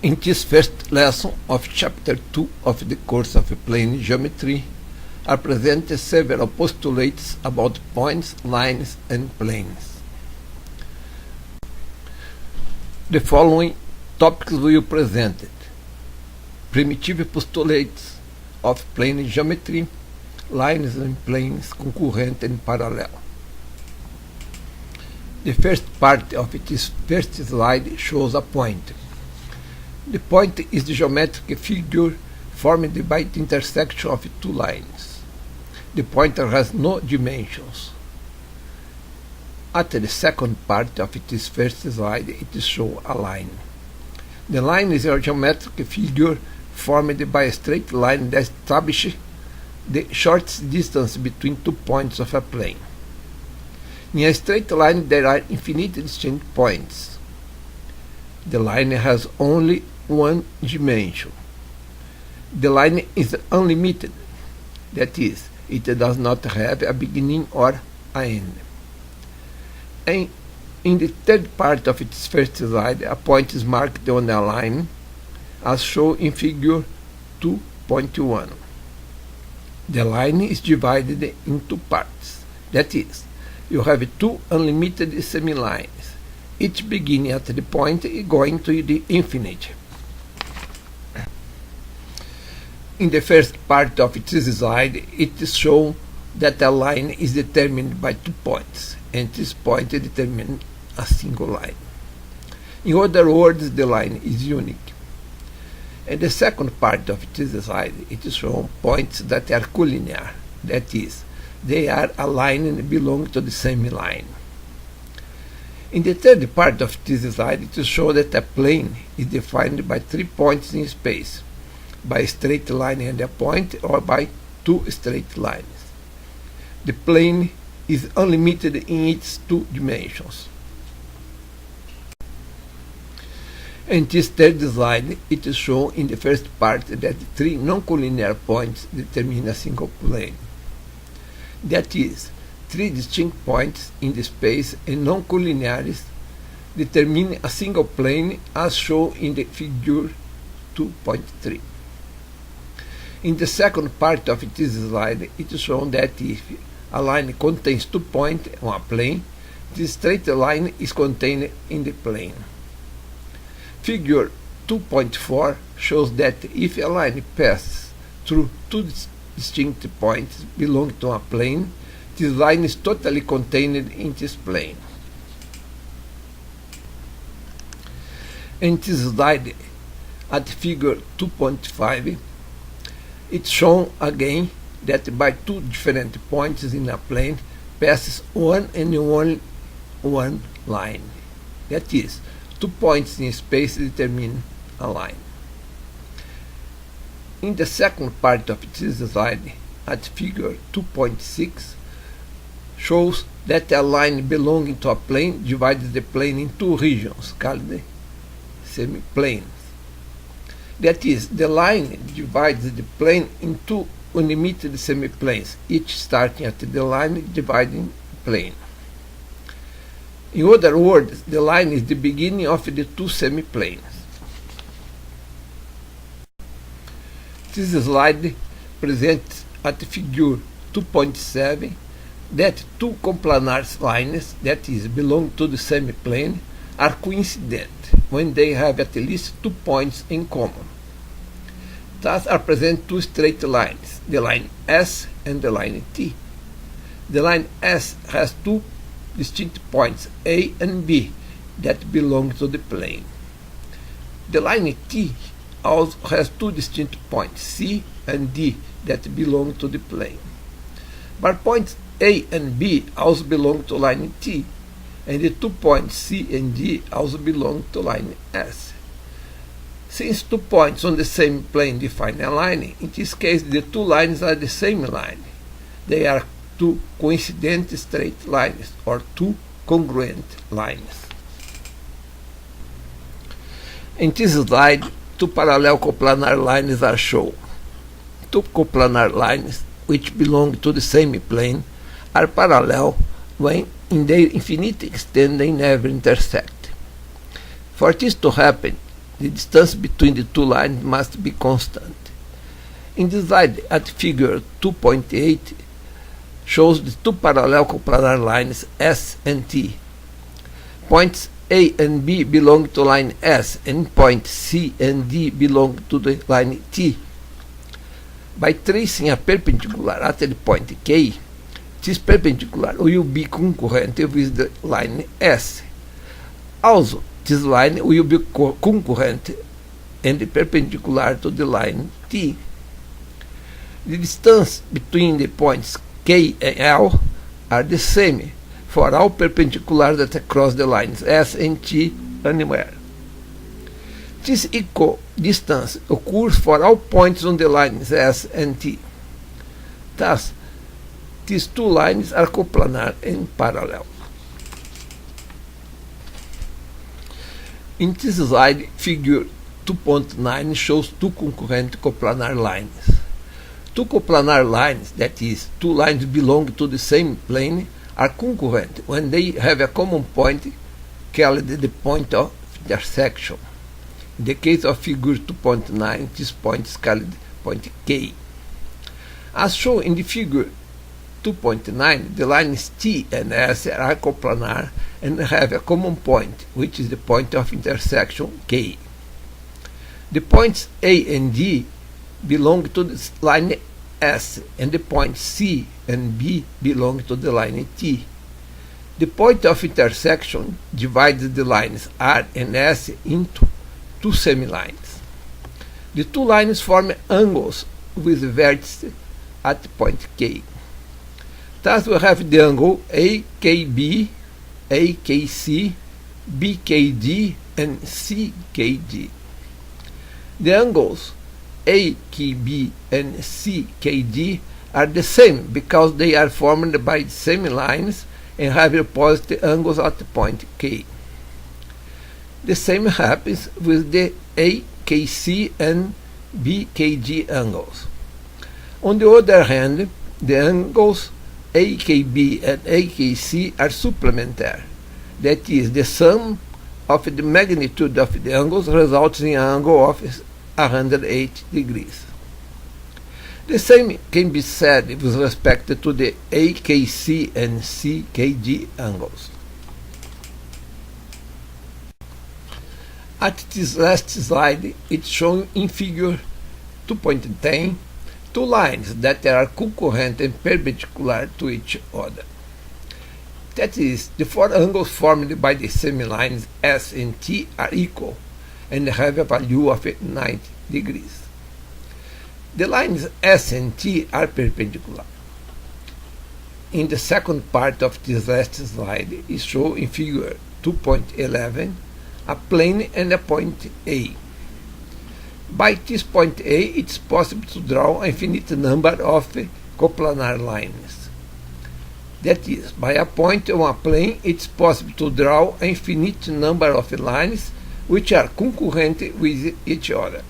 In this first lesson of Chapter 2 of the course of plane geometry are presented several postulates about points, lines, and planes. The following topics will be presented: primitive postulates of plane geometry, lines and planes, concurrent and parallel. The first part of this first slide shows a point. The point is the geometric figure formed by the intersection of two lines. The pointer has no dimensions. At the second part of this first slide, it shows a line. The line is a geometric figure formed by a straight line that establishes the shortest distance between 2 points of a plane. In a straight line, there are infinite distinct points. The line has only one dimension. The line is unlimited, that is, it does not have a beginning or an end. And in the third part of its first slide, a point is marked on a line, as shown in figure 2.1. The line is divided in two parts, that is, you have two unlimited semilines, each beginning at the point going to the infinite. In the first part of this slide, it is shown that a line is determined by 2 points, and this point determines a single line. In other words, the line is unique. In the second part of this slide, it is shown points that are collinear, that is, they are aligned and belong to the same line. In the third part of this slide, it is shown that a plane is defined by 3 points in space, by a straight line and a point, or by 2 straight lines. The plane is unlimited in its 2 dimensions. In this third slide, it is shown in the first part that 3 non-collinear points determine a single plane. That is, 3 distinct points in the space and non-collinearities determine a single plane, as shown in the figure 2.3. In the second part of this slide, it is shown that if a line contains 2 points on a plane, this straight line is contained in the plane. Figure 2.4 shows that if a line passes through 2 distinct points belonging to a plane, this line is totally contained in this plane. In this slide, at figure 2.5, it's shown again that by 2 different points in a plane passes one and only one line. That is, 2 points in space determine a line. In the second part of this slide, at figure 2.6, shows that a line belonging to a plane divides the plane in 2 regions, called semiplanes. That is, the line divides the plane in 2 unlimited semiplanes, each starting at the line dividing the plane. In other words, the line is the beginning of the 2 semiplanes. This slide presents at figure 2.7 that 2 coplanar lines, that is, belong to the semiplane, are coincident when they have at least 2 points in common. Thus are present 2 straight lines, the line S and the line T. The line S has 2 distinct points A and B that belong to the plane. The line T also has 2 distinct points C and D that belong to the plane. But points A and B also belong to line T, and the 2 points C and D also belong to line S. Since 2 points on the same plane define a line, in this case the 2 lines are the same line. They are 2 coincident straight lines, or 2 congruent lines. In this slide, 2 parallel coplanar lines are shown. 2 coplanar lines, which belong to the same plane, are parallel when in their infinite extent they never intersect. For this to happen, the distance between the two lines must be constant. In this slide, at figure 2.8, shows the two parallel coplanar lines S and T. Points A and B belong to line S, and points C and D belong to the line T. By tracing a perpendicular at the point K, this perpendicular will be concurrent with the line S. Also, this line will be concurrent and perpendicular to the line T. The distance between the points K and L are the same for all perpendiculars that cross the lines S and T anywhere. This equal distance occurs for all points on the lines S and T. Thus, these two lines are coplanar and parallel. In this slide, figure 2.9 shows two concurrent coplanar lines. Two coplanar lines, that is, two lines belong to the same plane, are concurrent when they have a common point called the point of intersection. In the case of figure 2.9, this point is called point K. As shown in the figure 2.9, the lines T and S are coplanar and have a common point, which is the point of intersection K. The points A and D belong to the line S, and the points C and B belong to the line T. The point of intersection divides the lines R and S into two semilines. The two lines form angles with vertices at the point K. Thus we have the angle AKB, AKC, BKD, and CKD. The angles AKB and CKD are the same because they are formed by semilines and have opposite angles at the point K. The same happens with the AKC and BKD angles. On the other hand, the angles AKB and AKC are supplementary. That is, the sum of the magnitude of the angles results in an angle of 108 degrees. The same can be said with respect to the AKC and CKD angles. At this last slide, it's shown in figure 2.10 two lines that are concurrent and perpendicular to each other. That is, the four angles formed by the semilines S and T are equal and have a value of 90 degrees. The lines S and T are perpendicular. In the second part of this last slide is shown in figure 2.11 a plane and a point A. By this point A, it is possible to draw an infinite number of coplanar lines. That is, by a point on a plane, it is possible to draw an infinite number of lines which are concurrent with each other.